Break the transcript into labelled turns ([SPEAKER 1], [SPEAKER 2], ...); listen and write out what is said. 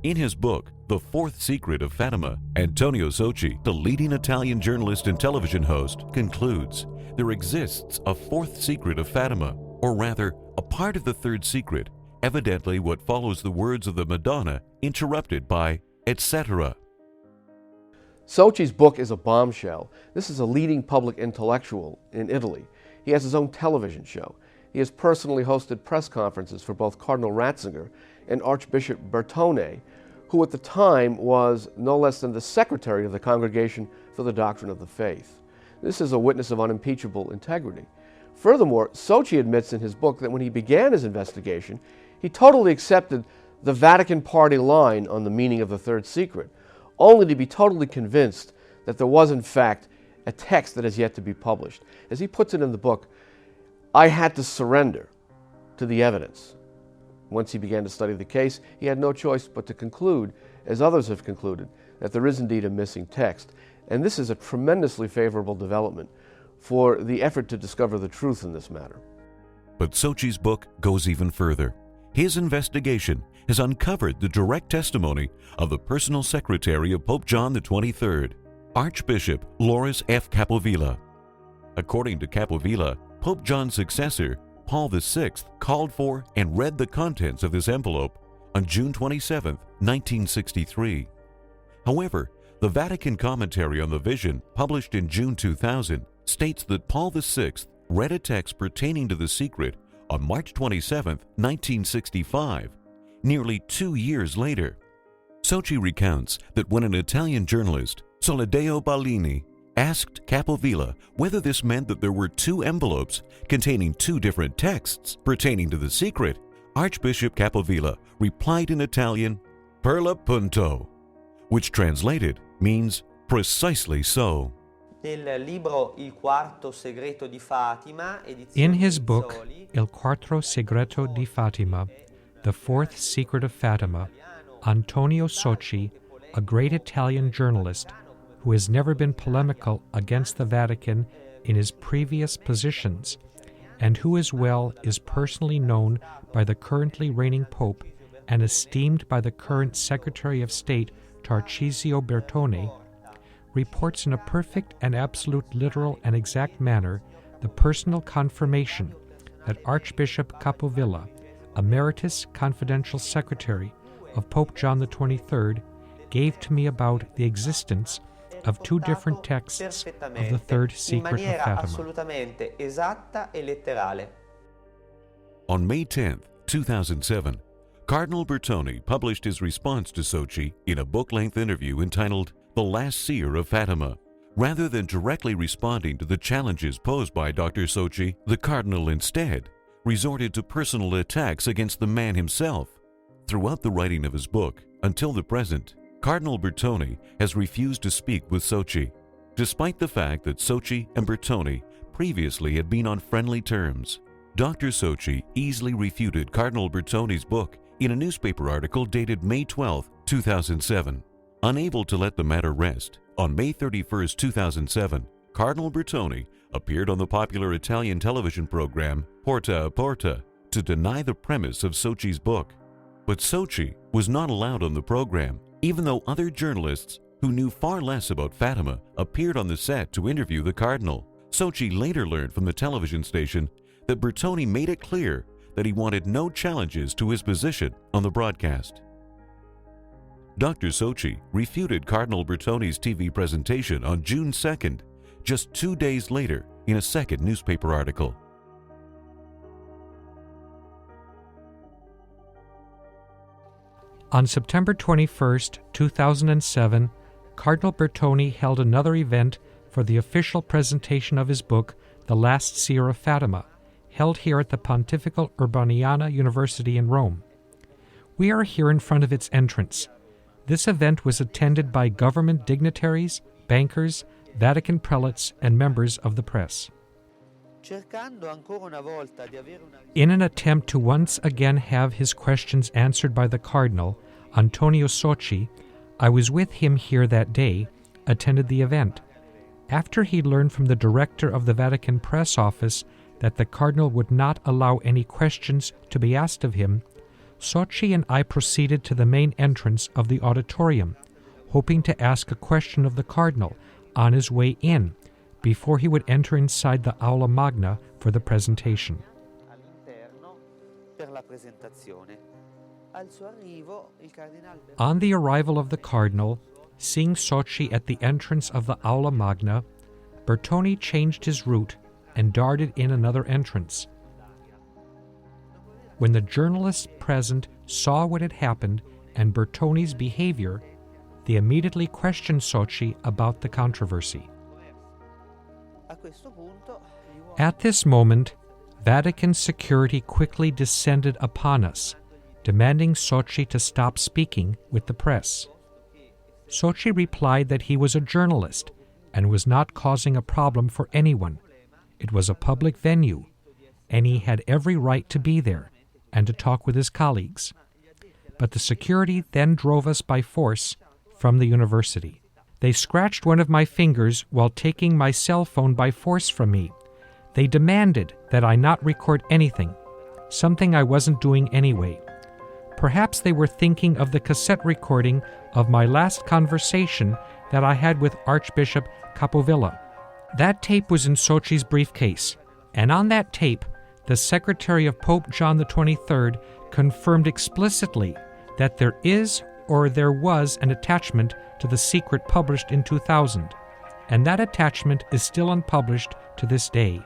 [SPEAKER 1] In his book, The Fourth Secret of Fatima, Antonio Socci, the leading Italian journalist and television host, concludes there exists a fourth secret of Fatima, or rather, a part of the third secret, evidently what follows the words of the Madonna, interrupted by etc.
[SPEAKER 2] Socci's book is a bombshell. This is a leading public intellectual in Italy. He has his own television show. He has personally hosted press conferences for both Cardinal Ratzinger and Archbishop Bertone, who at the time was no less than the secretary of the Congregation for the Doctrine of the Faith. This is a witness of unimpeachable integrity. Furthermore, Socci admits in his book that when he began his investigation, he totally accepted the Vatican party line on the meaning of the third secret, only to be totally convinced that there was in fact a text that has yet to be published. As he puts it in the book, I had to surrender to the evidence. Once he began to study the case, he had no choice but to conclude, as others have concluded, that there is indeed a missing text. And this is a tremendously favorable development for the effort to discover the truth in this matter.
[SPEAKER 1] But Socci's book goes even further. His investigation has uncovered the direct testimony of the personal secretary of Pope John XXIII, Archbishop Loris F. Capovilla. According to Capovilla, Pope John's successor, Paul VI, called for and read the contents of this envelope on June 27, 1963. However, the Vatican commentary on the vision, published in June 2000, states that Paul VI read a text pertaining to the secret on March 27, 1965, nearly 2 years later. Socci recounts that when an Italian journalist, Soledeo Ballini, asked Capovilla whether this meant that there were two envelopes containing two different texts pertaining to the secret, Archbishop Capovilla replied in Italian, "Per l'appunto," which translated means precisely so.
[SPEAKER 3] In
[SPEAKER 4] his book, Il Quarto Segreto di Fatima, The Fourth Secret of Fatima, Antonio Socci, a great Italian journalist who has never been polemical against the Vatican in his previous positions, and who as well is personally known by the currently reigning Pope and esteemed by the current Secretary of State Tarcisio Bertone, reports in a perfect and absolute literal and exact manner the personal confirmation that Archbishop Capovilla, Emeritus Confidential Secretary of Pope John XXIII, gave to me about the existence of two different texts of the third secret of Fatima.
[SPEAKER 1] On May 10, 2007, Cardinal Bertone published his response to Socci in a book-length interview entitled The Last Seer of Fatima. Rather than directly responding to the challenges posed by Dr. Socci, the Cardinal instead resorted to personal attacks against the man himself. Throughout the writing of his book, until the present, Cardinal Bertone has refused to speak with Socci, despite the fact that Socci and Bertone previously had been on friendly terms. Dr. Socci easily refuted Cardinal Bertone's book in a newspaper article dated May 12, 2007. Unable to let the matter rest, on May 31, 2007, Cardinal Bertone appeared on the popular Italian television program Porta a Porta to deny the premise of Socci's book. But Socci was not allowed on the program, even though other journalists who knew far less about Fatima appeared on the set to interview the Cardinal. Socci later learned from the television station that Bertone made it clear that he wanted no challenges to his position on the broadcast. Dr. Socci refuted Cardinal Bertone's TV presentation on June 2nd, just 2 days later, in a second newspaper article.
[SPEAKER 4] On September 21, 2007, Cardinal Bertone held another event for the official presentation of his book, The Last Seer of Fatima, held here at the Pontifical Urbaniana University in Rome. We are here in front of its entrance. This event was attended by government dignitaries, bankers, Vatican prelates, and members of the press. In an attempt to once again have his questions answered by the Cardinal, Antonio Socci, I was with him here that day, attended the event. After he learned from the director of the Vatican press office that the Cardinal would not allow any questions to be asked of him, Sochi and I proceeded to the main entrance of the auditorium, hoping to ask a question of the cardinal on his way in, before he would enter inside the Aula Magna for the presentation. On the arrival of the cardinal, seeing Sochi at the entrance of the Aula Magna, Bertoni changed his route and darted in another entrance. When the journalists present saw what had happened and Bertoni's behavior, they immediately questioned Sochi about the controversy. At this moment, Vatican security quickly descended upon us, demanding Sochi to stop speaking with the press. Sochi replied that he was a journalist and was not causing a problem for anyone. It was a public venue, and he had every right to be there and to talk with his colleagues. But the security then drove us by force from the university. They scratched one of my fingers while taking my cell phone by force from me. They demanded that I not record anything, something I wasn't doing anyway. Perhaps they were thinking of the cassette recording of my last conversation that I had with Archbishop Capovilla. That tape was in Sochi's briefcase, and on that tape, the secretary of Pope John XXIII confirmed explicitly that there is or there was an attachment to the secret published in 2000, and that attachment is still unpublished to this day.